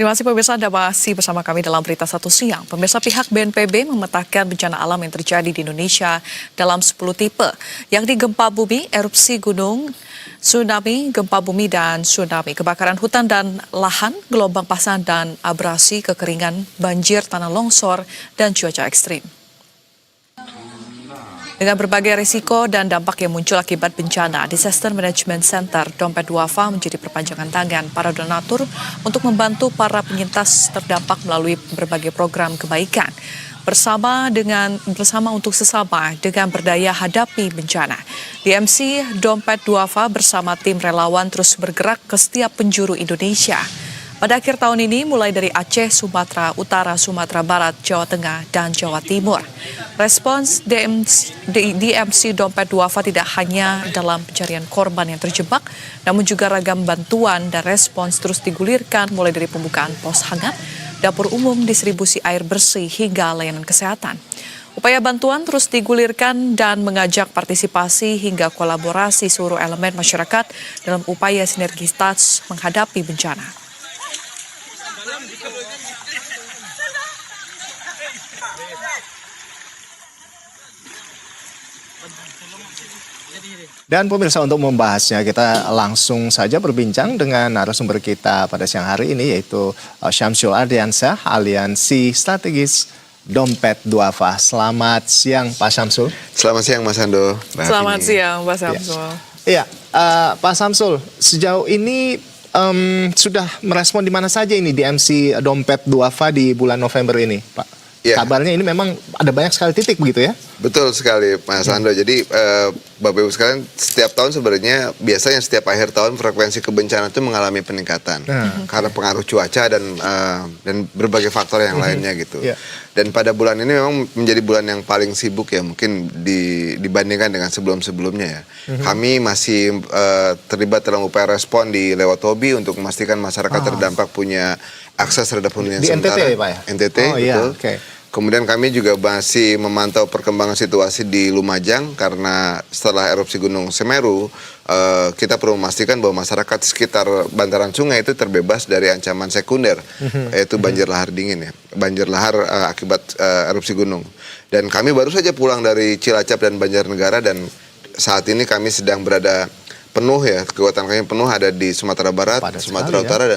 Terima kasih pemirsa, Anda masih bersama kami dalam Berita Satu Siang. Pemirsa, pihak BNPB memetakan bencana alam yang terjadi di Indonesia dalam 10 tipe, yakni gempa bumi, erupsi gunung, tsunami, gempa bumi dan tsunami, kebakaran hutan dan lahan, gelombang pasang dan abrasi, kekeringan, banjir, tanah longsor, dan cuaca ekstrim. Dengan berbagai risiko dan dampak yang muncul akibat bencana, Disaster Management Center Dompet Duafa menjadi perpanjangan tangan para donatur untuk membantu para penyintas terdampak melalui berbagai program kebaikan. Bersama untuk sesama dengan berdaya hadapi bencana. DMC Dompet Duafa bersama tim relawan terus bergerak ke setiap penjuru Indonesia. Pada akhir tahun ini mulai dari Aceh, Sumatera Utara, Sumatera Barat, Jawa Tengah, dan Jawa Timur. Respons DMC Dompet Duafa tidak hanya dalam pencarian korban yang terjebak, namun juga ragam bantuan dan respons terus digulirkan mulai dari pembukaan pos hangat, dapur umum, distribusi air bersih, hingga layanan kesehatan. Upaya bantuan terus digulirkan dan mengajak partisipasi hingga kolaborasi seluruh elemen masyarakat dalam upaya sinergitas menghadapi bencana. Dan pemirsa, untuk membahasnya kita langsung saja berbincang dengan narasumber kita pada siang hari ini, yaitu Syamsul Ardiansyah, Aliansi Strategis Dompet Duafa. Selamat siang Pak Syamsul. Selamat siang Mas Ando. Selamat siang Pak Syamsul. Iya, Pak Syamsul, sejauh ini sudah merespon di mana saja ini DMC Dompet Duafa di bulan November ini, Pak? Ya. Kabarnya ini memang ada banyak sekali titik begitu ya? Betul sekali Mas Ando. Jadi Bapak Ibu sekalian, setiap tahun sebenarnya biasanya setiap akhir tahun frekuensi kebencanaan itu mengalami peningkatan karena pengaruh cuaca dan berbagai faktor yang lainnya gitu. Yeah. Dan pada bulan ini memang menjadi bulan yang paling sibuk ya mungkin dibandingkan dengan sebelum-sebelumnya ya. Kami masih terlibat dalam upaya respon di lewat hobi untuk memastikan masyarakat terdampak punya akses terhadap hunian sementara. NTT ya Pak ya? NTT, oh, betul. iya. Okay. Kemudian kami juga masih memantau perkembangan situasi di Lumajang karena setelah erupsi Gunung Semeru, kita perlu memastikan bahwa masyarakat sekitar bantaran sungai itu terbebas dari ancaman sekunder, yaitu banjir lahar dingin ya, banjir lahar akibat erupsi gunung. Dan kami baru saja pulang dari Cilacap dan Banjarnegara dan saat ini kami sedang berada penuh ya, kekuatan kami penuh ada di Sumatera Barat, Sumatera Utara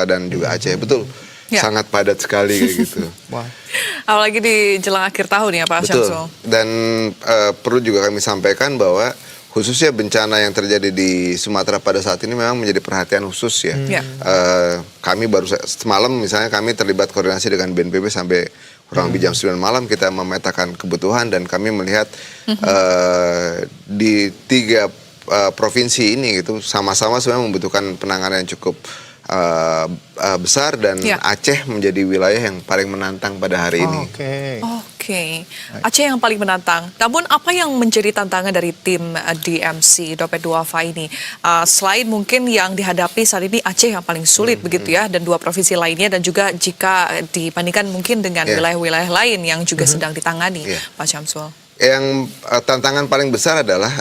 dan juga Aceh, betul. Ya. Sangat padat sekali kayak gitu. Wow. Apalagi di jelang akhir tahun ya Pak Syamsul. Dan perlu juga kami sampaikan bahwa khususnya bencana yang terjadi di Sumatera pada saat ini memang menjadi perhatian khusus ya. Kami baru semalam misalnya kami terlibat koordinasi dengan BNPB sampai kurang lebih jam 9 malam kita memetakan kebutuhan dan kami melihat di 3 provinsi ini gitu sama-sama sebenarnya membutuhkan penanganan yang cukup besar dan Aceh menjadi wilayah yang paling menantang pada hari ini. Oke. Aceh yang paling menantang. Namun apa yang menjadi tantangan dari tim DMC Dompet Duafa ini? Selain mungkin yang dihadapi saat ini Aceh yang paling sulit begitu ya, dan 2 provinsi lainnya, dan juga jika dibandingkan mungkin dengan wilayah-wilayah lain yang juga sedang ditangani, Pak Syamsul. Yang tantangan paling besar adalah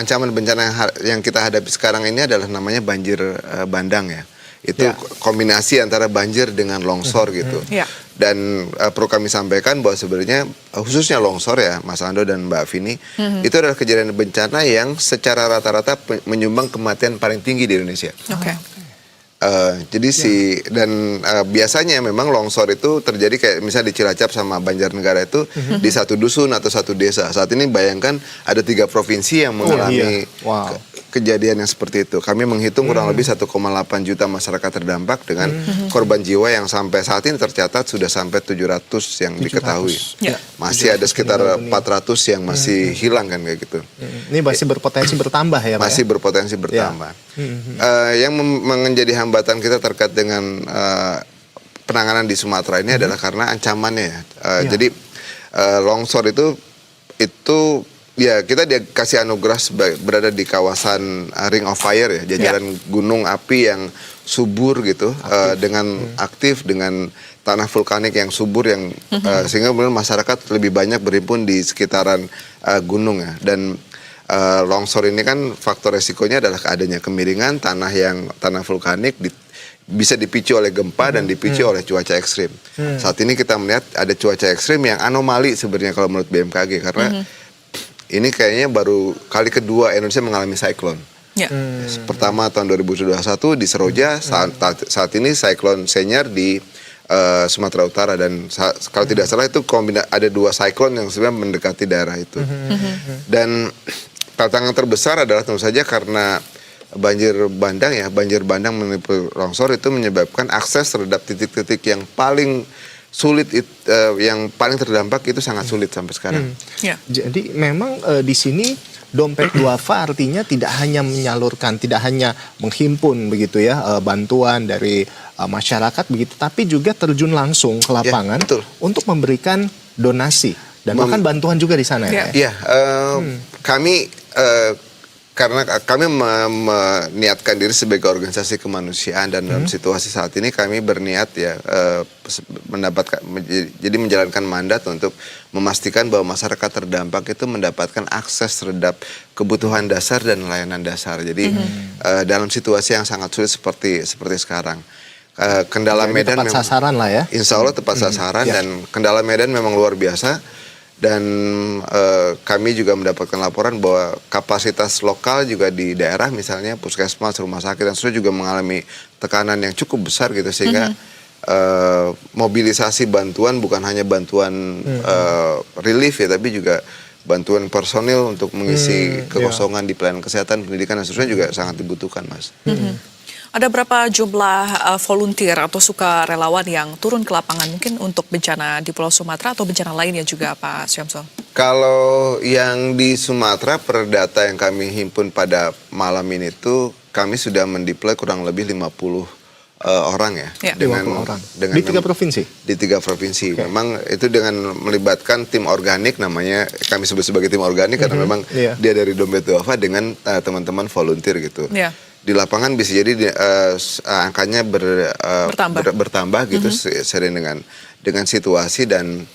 ancaman bencana yang kita hadapi sekarang ini adalah namanya banjir bandang ya. Itu kombinasi antara banjir dengan longsor gitu. Dan perlu kami sampaikan bahwa sebenarnya khususnya longsor ya Mas Ando dan Mbak Vini, itu adalah kejadian bencana yang secara rata-rata menyumbang kematian paling tinggi di Indonesia. Jadi biasanya memang longsor itu terjadi kayak misalnya di Cilacap sama Banjarnegara itu di satu dusun atau satu desa. Saat ini bayangkan ada 3 provinsi yang mengalami kejadian yang seperti itu. Kami menghitung kurang lebih 1,8 juta masyarakat terdampak dengan korban jiwa yang sampai saat ini tercatat sudah sampai 700 yang diketahui. Masih ada sekitar 400 yang masih hilang kan kayak gitu. Ini masih berpotensi bertambah ya Pak? Masih berpotensi bertambah. Yang menjadi hambatan kita terkait dengan penanganan di Sumatera ini adalah karena ancamannya. Jadi longsor itu ya kita dikasih anugerah berada di kawasan Ring of Fire ya, jajaran gunung api yang subur gitu, dengan aktif dengan tanah vulkanik yang subur yang sehingga masyarakat lebih banyak berhimpun di sekitaran gunung ya. Dan longsor ini kan faktor resikonya adalah adanya kemiringan tanah vulkanik bisa dipicu oleh gempa dan dipicu oleh cuaca ekstrim. Saat ini kita melihat ada cuaca ekstrim yang anomali sebenarnya kalau menurut BMKG, karena ini kayaknya baru kali kedua Indonesia mengalami siklon. Ya. Pertama tahun 2021 di Seroja, saat ini siklon Senyar di Sumatera Utara, dan kalau tidak salah itu ada 2 siklon yang sebenarnya mendekati daerah itu. Dan tantangan terbesar adalah tentu saja karena banjir bandang menimbulkan longsor itu menyebabkan akses terhadap titik-titik yang paling sulit, yang paling terdampak itu sangat sulit sampai sekarang. Ya. Jadi memang di sini dompet duafa artinya tidak hanya menyalurkan, tidak hanya menghimpun begitu ya bantuan dari masyarakat begitu, tapi juga terjun langsung ke lapangan untuk memberikan donasi dan bahkan bantuan juga di sana ya. Iya, kami karena kami meniatkan diri sebagai organisasi kemanusiaan, dan dalam situasi saat ini kami berniat ya jadi menjalankan mandat untuk memastikan bahwa masyarakat terdampak itu mendapatkan akses terhadap kebutuhan dasar dan layanan dasar. Jadi dalam situasi yang sangat sulit seperti sekarang. Kendala Jadi Medan tepat sasaran lah ya. Insya Allah tepat sasaran, dan kendala Medan memang luar biasa. Dan kami juga mendapatkan laporan bahwa kapasitas lokal juga di daerah, misalnya puskesmas, rumah sakit, dan seterusnya juga mengalami tekanan yang cukup besar gitu, sehingga mobilisasi bantuan bukan hanya bantuan relief ya, tapi juga bantuan personil untuk mengisi kekosongan di pelayanan kesehatan, pendidikan, dan seterusnya juga sangat dibutuhkan, Mas. Ada berapa jumlah volunteer atau sukarelawan yang turun ke lapangan mungkin untuk bencana di Pulau Sumatera atau bencana lainnya juga, Pak Syamsul? Kalau yang di Sumatera, per data yang kami himpun pada malam ini tuh kami sudah mendeploy kurang lebih 50 orang ya. Dengan 50 orang. Di 3 provinsi? Di 3 provinsi. Memang itu dengan melibatkan tim organik, namanya kami sebut sebagai tim organik karena memang dia dari Dompet Duafa dengan teman-teman volunteer gitu. Di lapangan bisa jadi angkanya bertambah gitu sering dengan situasi, dan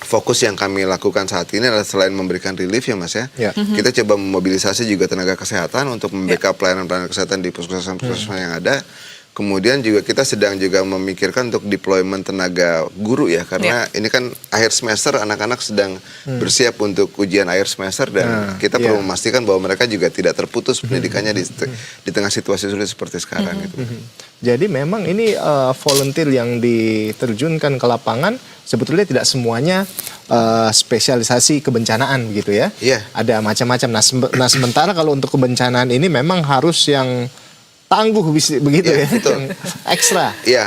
fokus yang kami lakukan saat ini adalah selain memberikan relief ya Mas ya, kita coba memobilisasi juga tenaga kesehatan untuk membackup pelayanan kesehatan di puskesmas-puskesmas yang ada. Kemudian juga kita sedang juga memikirkan untuk deployment tenaga guru ya, karena ini kan akhir semester, anak-anak sedang bersiap untuk ujian akhir semester, dan kita perlu memastikan bahwa mereka juga tidak terputus pendidikannya di tengah situasi sulit seperti sekarang gitu. Jadi memang ini volunteer yang diterjunkan ke lapangan sebetulnya tidak semuanya spesialisasi kebencanaan gitu ya. Ada macam-macam. Nah sementara kalau untuk kebencanaan ini memang harus yang tangguh begitu ya, betul. Ekstra. Iya,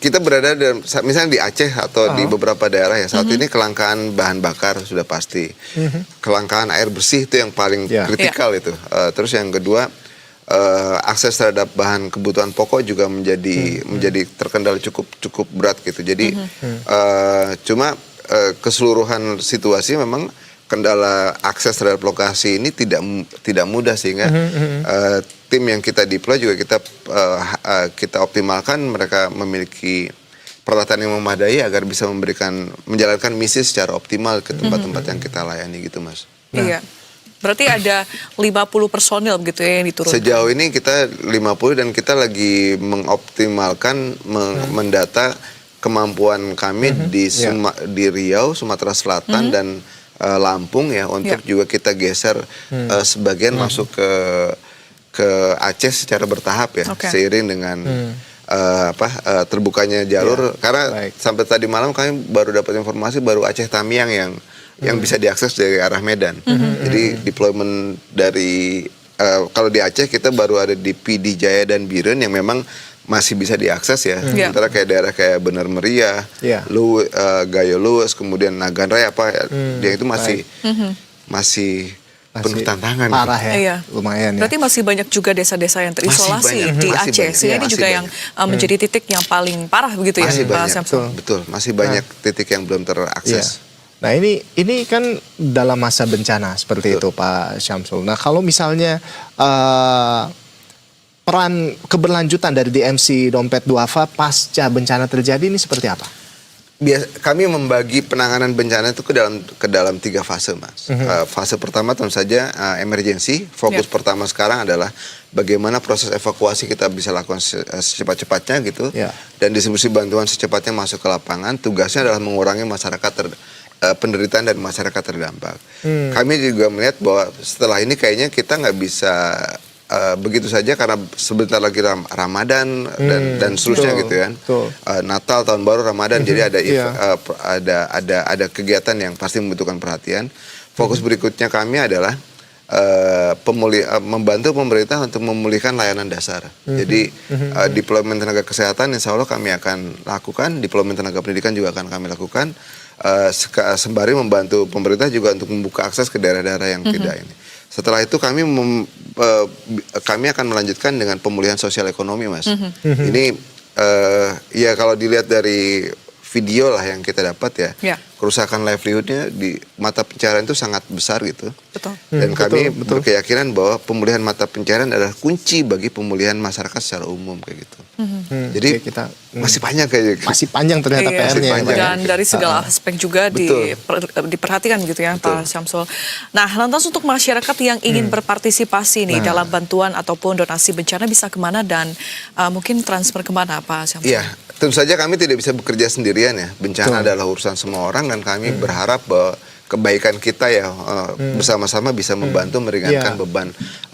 kita berada misalnya di Aceh atau di beberapa daerah ya saat ini kelangkaan bahan bakar sudah pasti, kelangkaan air bersih itu yang paling kritikal itu. Terus yang kedua, akses terhadap bahan kebutuhan pokok juga menjadi terkendala cukup berat gitu. Jadi cuma keseluruhan situasi memang kendala akses terhadap lokasi ini tidak mudah, sehingga tim yang kita deploy juga kita optimalkan mereka memiliki peralatan yang memadai agar bisa menjalankan misi secara optimal ke tempat-tempat yang kita layani gitu Mas. Iya. Berarti ada 50 personil begitu ya yang diturunkan. Sejauh ini kita 50, dan kita lagi mengoptimalkan mendata kemampuan kami di Riau, Sumatera Selatan dan Lampung ya, untuk juga kita geser sebagian masuk ke Aceh secara bertahap ya, seiring dengan terbukanya jalur, karena sampai tadi malam kami baru dapat informasi baru Aceh Tamiang yang bisa diakses dari arah Medan. Jadi deployment dari kalau di Aceh kita baru ada di PD Jaya dan Biren yang memang masih bisa diakses ya. Sementara kayak daerah kayak Benar Meriah, Gayo Luwes, kemudian Nagan Raya dia itu masih penuh tantangan. Parah ya, lumayan ya. Berarti masih banyak juga desa-desa yang terisolasi di Aceh. Sehingga ini juga yang menjadi titik yang paling parah begitu masih ya, Pak Syamsul? Betul, masih banyak titik yang belum terakses. Nah ini kan dalam masa bencana seperti itu Pak Syamsul. Nah kalau misalnya peran keberlanjutan dari DMC Dompet Duafa pasca bencana terjadi ini seperti apa? Kami membagi penanganan bencana itu ke dalam 3 fase, Mas. Fase pertama tentu saja emergency. Fokus pertama sekarang adalah bagaimana proses evakuasi kita bisa lakukan secepat-cepatnya gitu. Dan distribusi bantuan secepatnya masuk ke lapangan. Tugasnya adalah mengurangi penderitaan dan masyarakat terdampak. Kami juga melihat bahwa setelah ini kayaknya kita nggak bisa begitu saja karena sebentar lagi Ramadan dan seterusnya gitu kan. Natal, tahun baru, Ramadan, jadi ada kegiatan yang pasti membutuhkan perhatian. Fokus berikutnya kami adalah membantu pemerintah untuk memulihkan layanan dasar. Jadi deployment tenaga kesehatan insya Allah kami akan lakukan, deployment tenaga pendidikan juga akan kami lakukan, sembari membantu pemerintah juga untuk membuka akses ke daerah-daerah yang tidak ini. Setelah itu kami akan melanjutkan dengan pemulihan sosial ekonomi, Mas. Ini ya kalau dilihat dari video lah yang kita dapat ya, kerusakan livelihoodnya di mata pencarian itu sangat besar gitu. Betul. Dan kami berkeyakinan bahwa pemulihan mata pencarian adalah kunci bagi pemulihan masyarakat secara umum kayak gitu. Jadi kita masih panjang kayaknya. Masih panjang ternyata PR-nya. Dan dari segala aspek juga diperhatikan gitu ya, Pak Syamsul. Nah, lantas untuk masyarakat yang ingin berpartisipasi nih dalam bantuan ataupun donasi bencana bisa kemana dan mungkin transfer kemana, Pak Syamsul? Iya, tentu saja kami tidak bisa bekerja sendirian ya. Bencana adalah urusan semua orang dan kami berharap bahwa kebaikan kita ya bersama-sama bisa membantu meringankan beban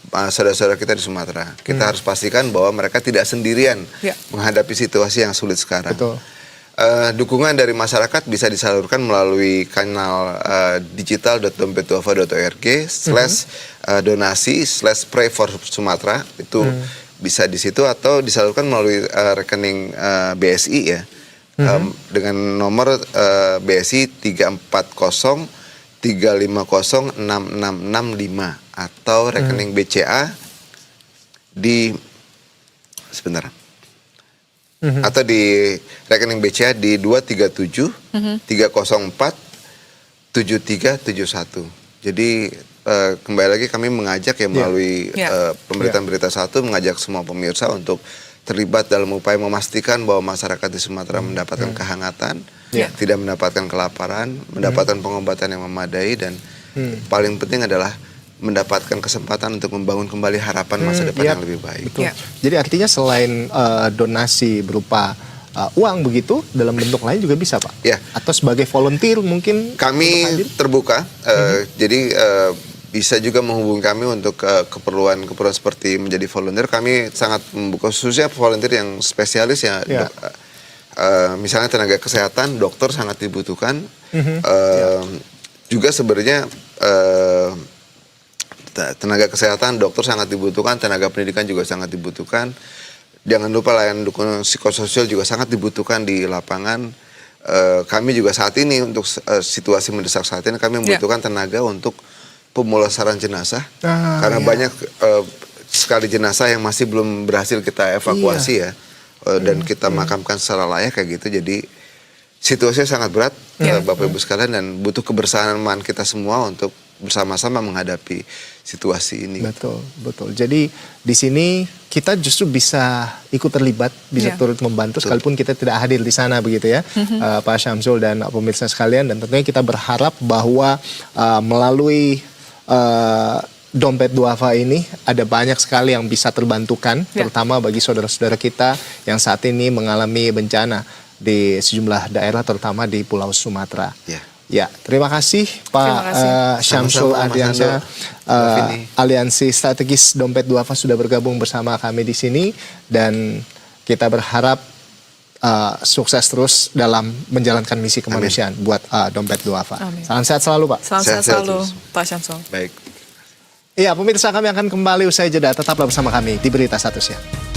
saudara-saudara kita di Sumatera. Kita harus pastikan bahwa mereka tidak sendirian menghadapi situasi yang sulit sekarang. Dukungan dari masyarakat bisa disalurkan melalui kanal digital.dompetduafa.org /donasi/pray for Sumatera. Itu bisa di situ atau disalurkan melalui rekening BSI ya. Dengan nomor BSI 34035066665 atau rekening BCA di atau di rekening BCA di 237 304 7371. Jadi kembali lagi kami mengajak ya melalui pemberitaan berita 1 mengajak semua pemirsa untuk terlibat dalam upaya memastikan bahwa masyarakat di Sumatera mendapatkan kehangatan, tidak mendapatkan kelaparan, mendapatkan pengobatan yang memadai, dan paling penting adalah mendapatkan kesempatan untuk membangun kembali harapan masa depan yang lebih baik. Jadi artinya selain donasi berupa uang begitu, dalam bentuk lain juga bisa, Pak? Atau sebagai volunteer mungkin? Kami terbuka, jadi bisa juga menghubungi kami untuk keperluan seperti menjadi volunteer. Kami sangat membuka khususnya volunteer yang spesialis ya. Misalnya tenaga kesehatan, dokter sangat dibutuhkan. Juga sebenarnya tenaga kesehatan, dokter sangat dibutuhkan, tenaga pendidikan juga sangat dibutuhkan. Jangan lupa layanan dukungan psikososial juga sangat dibutuhkan di lapangan. Kami juga saat ini untuk situasi mendesak saat ini kami membutuhkan tenaga untuk pemulasaran jenazah karena banyak sekali jenazah yang masih belum berhasil kita evakuasi ya dan kita makamkan secara layak kayak gitu. Jadi situasinya sangat berat Bapak Ibu sekalian dan butuh kebersamaan kita semua untuk bersama-sama menghadapi situasi ini. Betul. Jadi di sini kita justru bisa ikut terlibat, bisa turut membantu sekalipun kita tidak hadir di sana begitu ya, Pak Syamsul dan pemirsa sekalian. Dan tentunya kita berharap bahwa melalui Dompet Duafa ini ada banyak sekali yang bisa terbantukan, terutama bagi saudara-saudara kita yang saat ini mengalami bencana di sejumlah daerah, terutama di Pulau Sumatera. Ya, terima kasih Pak Syamsul Ardiansyah, Aliansi Strategis Dompet Duafa sudah bergabung bersama kami di sini, dan kita berharap sukses terus dalam menjalankan misi kemanusiaan buat Dompet Duafa. Salam sehat selalu, Pak. Salam sehat selalu, Pak Syamsul. Baik. Iya, pemirsa, kami akan kembali usai jeda. Tetaplah bersama kami di Berita Satu Siang.